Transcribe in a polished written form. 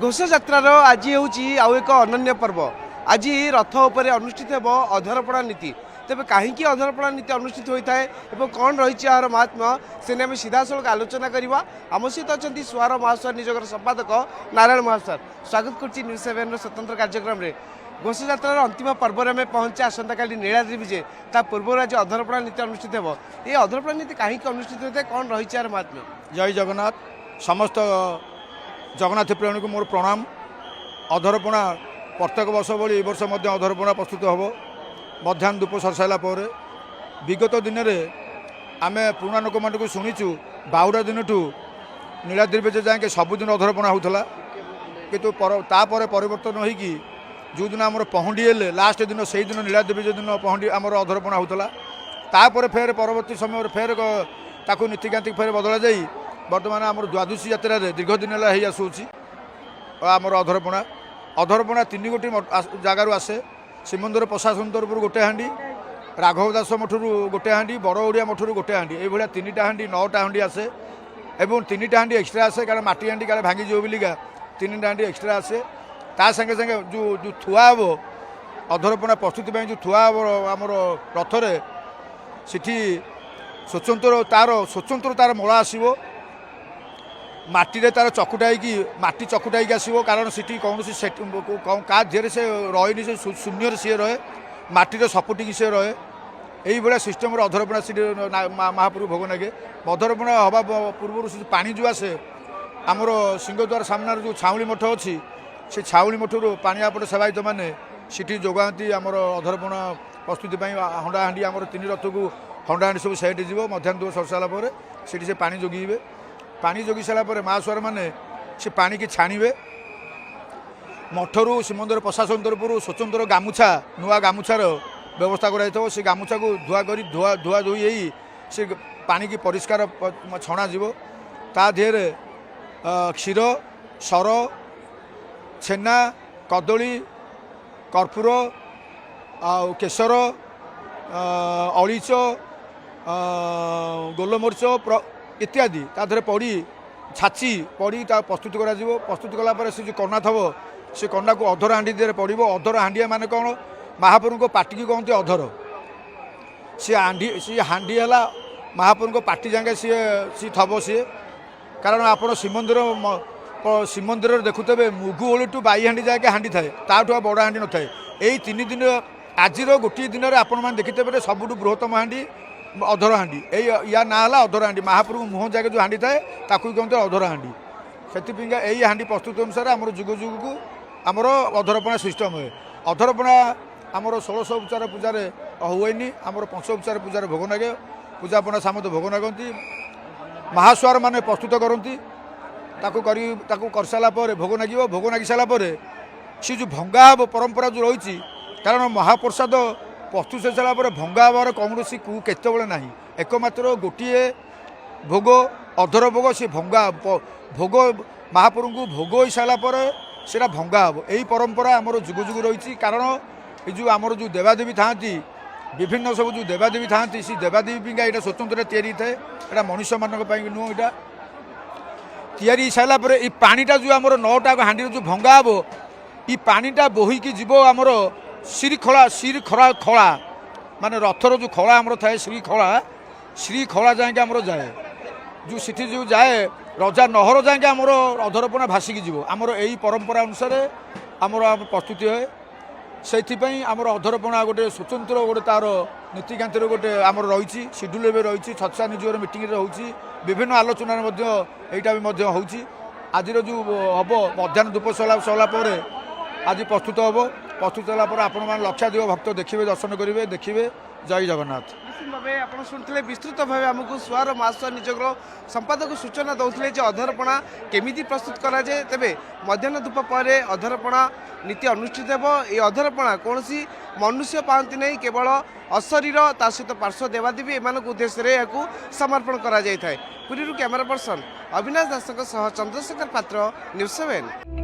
घोषयात्रार आज हूँ आउ एक अनन्य पर्व। आज रथ उपर अनुष्ठित हो अधरपणा नीति। तेज कहीं अधरपणा नीति अनुष्ठित होता है और कौन रही यार महात्मा से आम सीधा सड़क आलोचना करवा। आम सहित अच्छा सुहार महासर निजर संपादक नारायण महासर स्वागत कर न्यूज 7 स्वतंत्र कार्यक्रम में। घोषयात्रार अंतिम पर्व में आम पहुंचे आसंता काली नीलाद्रि विजे ता पूर्व आज अधरपणा नीति अनुष्ठित हो। ये अधरपणा नीति कहीं अनुष्ठित होता है कौन रही यार महात्मा। जय जगन्नाथ। समस्त जगन्नाथ प्रेमी को मोर प्रणाम। अधरपणा प्रत्येक वर्ष भली वर्ष अधरपणा प्रस्तुत हम मध्याह्न धूप सर सारा विगत दिन में आम पुराणा लोक मान शुणीचु बाहुड़ा दिन ठू नीलाद्रि बेजे जाए सबुदिन अधरपणा होता कितु तापर परिवर्तन होगी जो दिन आम पहुँडी हेले लास्ट दिन से दिन नीलाद्रि बेजे दिन पहुँडी आम अधरपणा होता तापर फेर परवर्ती समय फेर ताकू नीतिकांति फेर बदला जाई बर्तमान आम द्वादशी यात्रा दीर्घ दिन है आसूची आमर अधरपणा। अधरपणा 3 गोटी जगार आसे। श्रीमंदिर प्रशासन तरफ गोटे हाँडी, राघव दास मठर गोटे हाँडी, बड़ ओडिया मठर गोटे हाँडी, ये 3टा हाँडी 9टा हाँडी आसे और 3टा हाँडी एक्सट्रा आसे कारण माटी हाँडी काले भांगी जो बोलिका 3टा हाँडी एक्सट्रा आसे। ता संगे संगे जो थुआ हे अधरपणा प्रस्तुति जो थुआ हे आमर रथरे सिटी स्वतंत्र तार मला आसो माटी तार चकुटाई माटी चकुटाई आसो कारण सीटी कौन क्या धीरे से रही से शून्य सी रहे माटी सपोटिक सी रहे यही भाया सिस्टम अधरपणा सीट महाप्रभु भोग लगे। अधरपणा हवा पूर्व से पानी जो आसे आमर सिंहद्वार सामने जो छाउली मठ अच्छी से छाउली मठर पानीपट सेवायत मैंने सीटी जोगाती आमर अधरपणा प्रस्तुति हंडा हाँडी आमर 3 रथ को हंडा हाँडी सब सेट हो मध्याह्न धूप सर सारापर से पानी जोगिबे। पानी जोगी सारापर महासुआर मैंने से पानी की छाणवे मठरू श्रीमंदिर प्रशासन तरफ स्वतंत्र गामुछा नुआ गामुछार व्यवस्था कर से गामुछा को धुआ कर धुआ धोई यही से पानी की परिष्कार छणा जीव ता देहरे क्षीर सर छेना कदली कर्पूर केशर अलीच गोलमरीच इत्यादि तादे पड़ी छाची पड़ी प्रस्तुत प्रस्तुत कलापर से जो कन्ना थव से कन्ना को अधर हाँडी देहरे पड़। अधर हाँडिया माने कौन महाप्रभु को पाटी की कहते अधर सी हाँडी है महाप्रभु को पाटी जाए सी थव सी कारण आप श्रीमंदिर देखुवे मुगु ओली टू बाई हाँडी जाए हाँडी थाए ताठू बड़ हाँडी न थाए। यही 3 दिन आज गोटे दिन में आपण मैंने देखिथे सबुठ बृहत्तम हाँडी अधर हाँडी या ना है अधर हाँडी महाप्रभु मुह जाए जो हाँडी थाए ताकू कहते अधर हाँडी से यही हाँडी प्रस्तुत अनुसार आम जुग जुग को आमर अधरपणा सिस्टम हुए। अधरपणा आमर 1600 उपचार पूजार हुएनि आमर 500 उपचार पूजार भोग लगे पूजापना सामत भोग लगती महासुआर मैंने प्रस्तुत करती कर सारापर भोग लगे। भोग लगी सारापर सी जो भंगा हे परंपरा जो रही कारण महाप्रसाद प्रस्तुत हो सारापर भंगा हबार कौन केतबले ना एकमात्र गोटे भोग अधर भोग सी भंगा भोग महाप्रभु को भोग हो सारापर से भंगा हे यही परंपरा आमर जुग जुग रही कारण ये जो आमर जो देवादेवी था विभिन्न सब जो देवादेवी था सी देवादेवी यहाँ स्वतंत्र तैयारी थाए यहाँ मनुष्य मान नुह यहाँ तैयारी सारापर ये पानीटा जो आमर 9टा हाँडी जो भंगा हे ये पानीटा बोहीकी जीव आमर श्रीखला खला माने रथर जो खला आमर थाए श्रीखला जाए आमर जाए जो सिटी जो जाए रजा नहर जाए आमर अधरपणा भासिकी जीव आमर यही परंपरा अनुसार आमर प्रस्तुति है। से आमर अधरपणा गोटे स्वतंत्र गोटे तार नीतिकांति गोटे आमर रही सिड्यूल भी रही छत्सा निजर मीटिंग रही विभिन्न आलोचना यहाँ भी होची। आज जो हम मध्याह्न धूप सलापर आज प्रस्तुत हम प्रस्तुत होगापर आपण लक्षाधिक भक्त देखिए दर्शन करेंगे देखिए। जय जगन्नाथ। निश्चित भाव आप शुणुते विस्तृत भाव आमको सुहार महासुआ निजर संपादक सूचना दौले अधरपणा केमी प्रस्तुत कराए। तेज मध्याह्न धूप पर अधरपणा नीति अनुष्ठित हो। ये अधरपणा कौन मनुष्य पाती नहीं केवल अशरीर ता सहित पार्श्व देवादेवी एम उद्देश्य या समर्पण कर पुरी कैमेरा पर्सन अविनाश दास चंद्रशेखर पात्र न्यूज 7।